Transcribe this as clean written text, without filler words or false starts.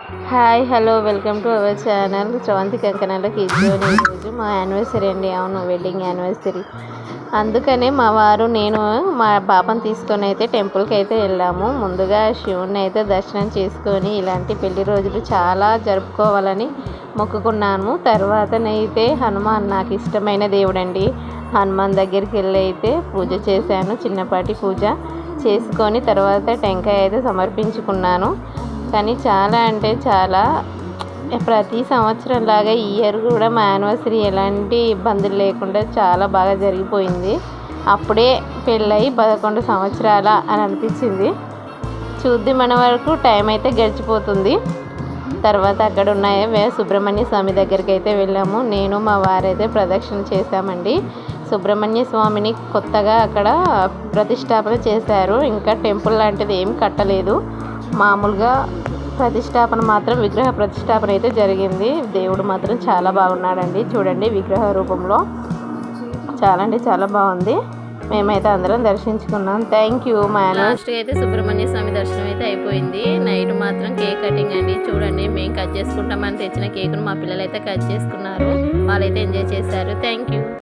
Hi hello welcome to our channel Sravanthi Kankanala kids zone. ఈరోజు మా anniversary అండి. అవును, వెడ్డింగ్ యానివర్సరీ. అందుకనే మా వారు నేను మా పాపను తీసుకొని అయితే టెంపుల్కి అయితే వెళ్ళాము. ముందుగా శివుని అయితే దర్శనం చేసుకొని ఇలాంటి పెళ్లి రోజులు చాలా జరుపుకోవాలని మొక్కుకున్నాను. తర్వాతనైతే హనుమాన్ నాకు ఇష్టమైన దేవుడండి. హనుమాన్ దగ్గరికి వెళ్ళి అయితే పూజ చేశాను. చిన్నపాటి పూజ చేసుకొని తర్వాత టెంకాయ అయితే సమర్పించుకున్నాను. కానీ చాలా అంటే చాలా ప్రతి సంవత్సరం లాగా ఈ ఇయర్ కూడా మా యానివర్సరీ ఎలాంటి ఇబ్బందులు లేకుండా చాలా బాగా జరిగిపోయింది. అప్పుడే పెళ్ళయి 11 సంవత్సరాల అని అనిపించింది. చూద్ది మన వరకు టైం అయితే గడిచిపోతుంది. తర్వాత అక్కడ ఉన్న సుబ్రహ్మణ్య స్వామి దగ్గరికి అయితే వెళ్ళాము. నేను మా వారైతే ప్రదక్షిణ చేశామండి. సుబ్రహ్మణ్య స్వామిని కొత్తగా అక్కడ ప్రతిష్టాపన చేశారు. ఇంకా టెంపుల్ లాంటిది ఏం కట్టలేదు. మామూలుగా ప్రతిష్టాపన మాత్రం విగ్రహ ప్రతిష్టాపన అయితే జరిగింది. దేవుడు మాత్రం చాలా బాగున్నాడండి. చూడండి, విగ్రహ రూపంలో చాలా అంటే చాలా బాగుంది. మేమైతే అందరం దర్శించుకున్నాం. Thank you. మా లాస్ట్గా అయితే సుబ్రహ్మణ్య స్వామి దర్శనం అయితే అయిపోయింది. నైట్ మాత్రం కేక్ కటింగ్ అండి. చూడండి, మేము కట్ చేసుకుంటామని తెచ్చిన కేకును మా పిల్లలు అయితే కట్ చేసుకున్నారు. వాళ్ళైతే ఎంజాయ్ చేశారు. Thank you.